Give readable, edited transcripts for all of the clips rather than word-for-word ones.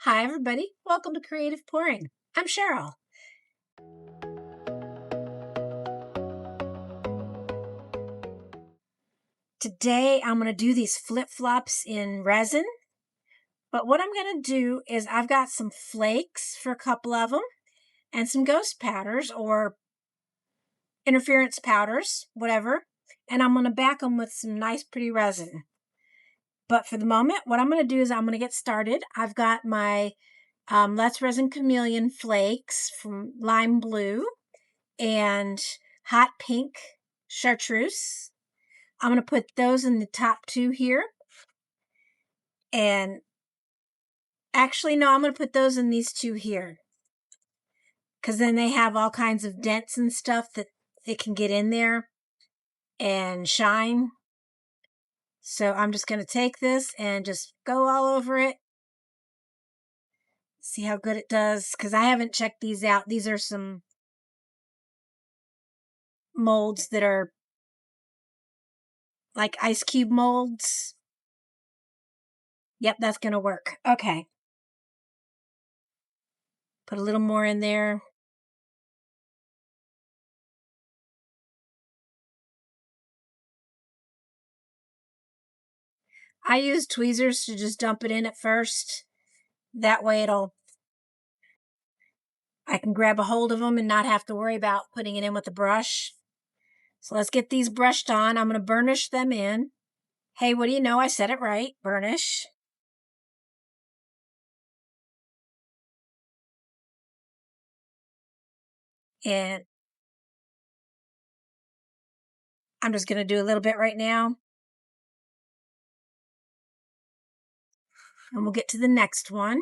Hi, everybody. Welcome to Creative Pouring. I'm Cheryl. Today, I'm going to do these flip-flops in resin. But what I'm going to do is I've got some flakes for a couple of them and some ghost powders or interference powders, whatever. And I'm going to back them with some nice, pretty resin. But for the moment, what I'm going to do is I'm going to get started. I've got my Let's Resin Chameleon Flakes from Lime Blue and Hot Pink Chartreuse. I'm going to put those in the top two here. And actually, no, I'm going to put those in these two here. Because then they have all kinds of dents and stuff that it can get in there and shine. So I'm just going to take this and just go all over it. See how good it does. Because I haven't checked these out. These are some molds that are like ice cube molds. Yep, that's going to work. Okay. Put a little more in there. I use tweezers to just dump it in at first. That way I can grab a hold of them and not have to worry about putting it in with a brush. So let's get these brushed on. I'm going to burnish them in. Hey, what do you know? I said it right. Burnish. And I'm just going to do a little bit right now. And we'll get to the next one.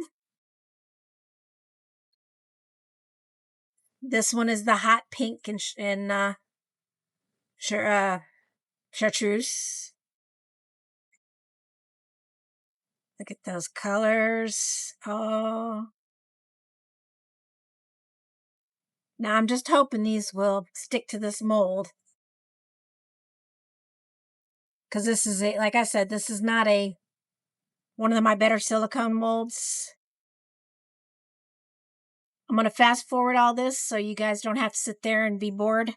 This one is the hot pink and chartreuse. Look at those colors. Oh. Now I'm just hoping these will stick to this mold. Because this is, like I said, this is not one of my better silicone molds. I'm going to fast forward all this so you guys don't have to sit there and be bored.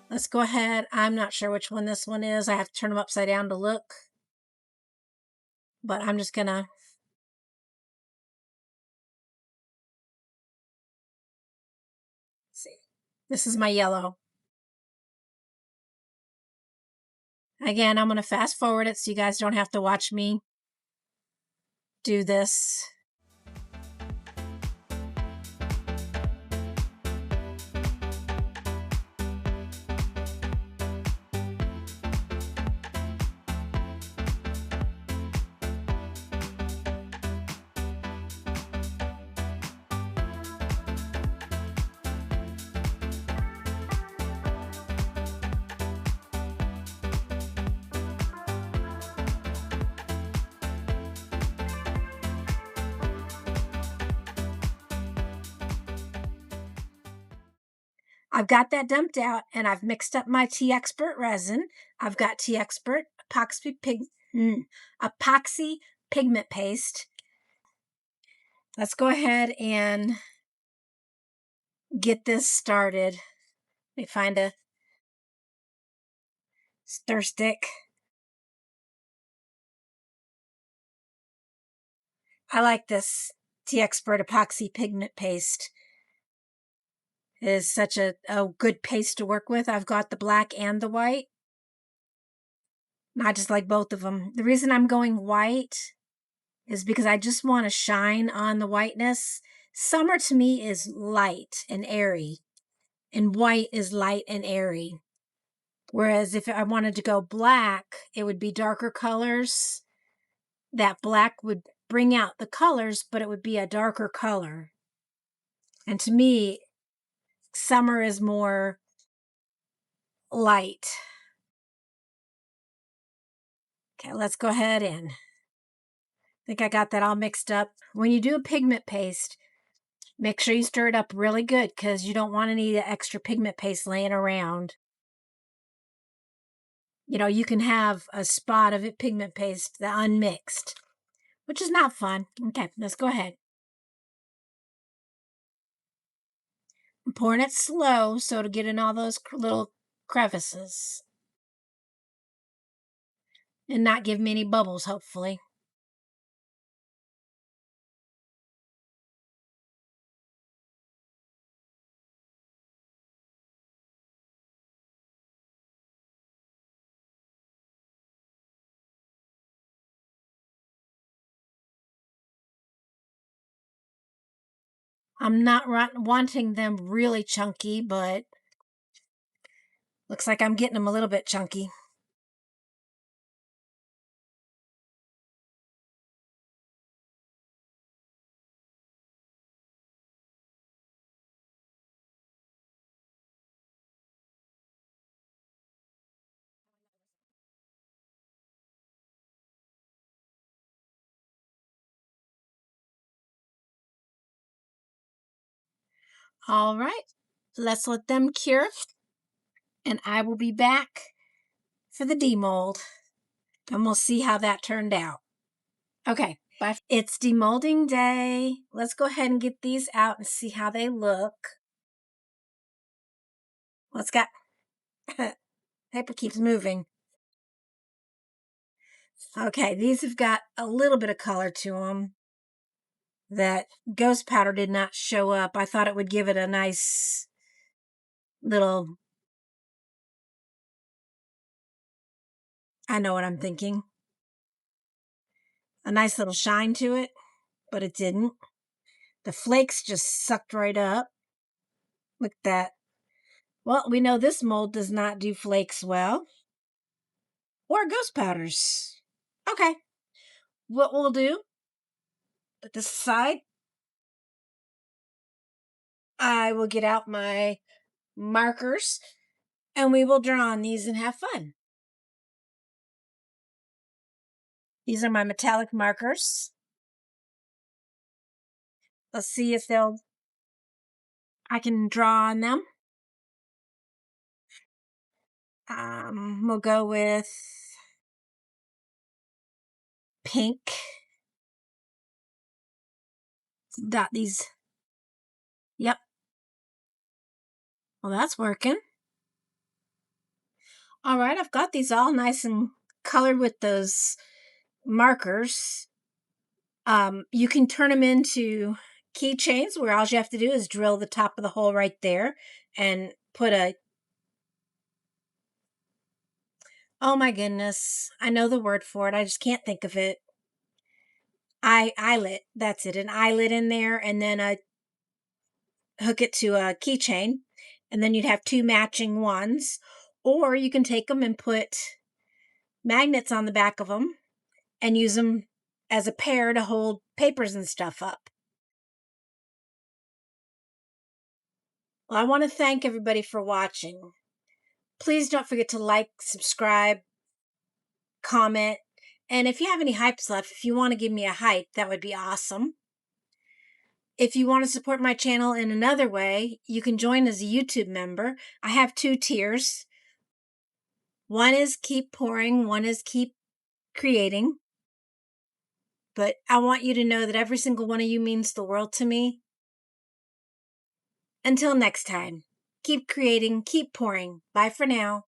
Let's go ahead. I'm not sure which one this one is. I have to turn them upside down to look. But I'm just going to see. This is my yellow. Again, I'm going to fast forward it so you guys don't have to watch me do this. I've got that dumped out and I've mixed up my Teexpert resin. I've got Teexpert epoxy pigment paste. Let's go ahead and get this started. Let me find a stir stick. I like this Teexpert epoxy pigment paste. It is such a good paste to work with. I've got the black and the white. I just like both of them. The reason I'm going white is because I just want to shine on the whiteness. Summer to me is light and airy, and white is light and airy. Whereas if I wanted to go black, it would be darker colors. That black would bring out the colors, but it would be a darker color. And to me, summer is more light. Okay, let's go ahead and think I got that all mixed up. When you do a pigment paste, make sure you stir it up really good because you don't want any extra pigment paste laying around. You know, you can have a spot of it pigment paste that unmixed, which is not fun. Okay, let's go ahead. I'm pouring it slow so to get in all those little crevices and not give me any bubbles, hopefully. I'm not wanting them really chunky, but looks like I'm getting them a little bit chunky. All right, let's let them cure, and I will be back for the demold, and we'll see how that turned out. Okay, bye. It's demolding day. Let's go ahead and get these out and see how they look. Let's got paper keeps moving. Okay, these have got a little bit of color to them that ghost powder did not show up. I thought it would give it a nice little, I know what I'm thinking, a nice little shine to it, but it didn't. The flakes just sucked right up. Look at that. Well, we know this mold does not do flakes well, or ghost powders. Okay, what we'll do, put this aside. I will get out my markers and we will draw on these and have fun. These are my metallic markers. Let's see if I can draw on them. We'll go with pink. Dot these. Yep. Well, that's working. All right, I've got these all nice and colored with those markers. You can turn them into keychains where all you have to do is drill the top of the hole right there and put a, oh my goodness, I know the word for it. I just can't think of it. Eyelet. That's it. An eyelet in there, and then hook it to a keychain, and then you'd have two matching ones. Or you can take them and put magnets on the back of them and use them as a pair to hold papers and stuff up. Well, I want to thank everybody for watching. Please don't forget to like, subscribe, comment, and if you have any hypes left, if you want to give me a hype, that would be awesome. If you want to support my channel in another way, you can join as a YouTube member. I have 2 tiers. One is keep pouring, one is keep creating. But I want you to know that every single one of you means the world to me. Until next time, keep creating, keep pouring. Bye for now.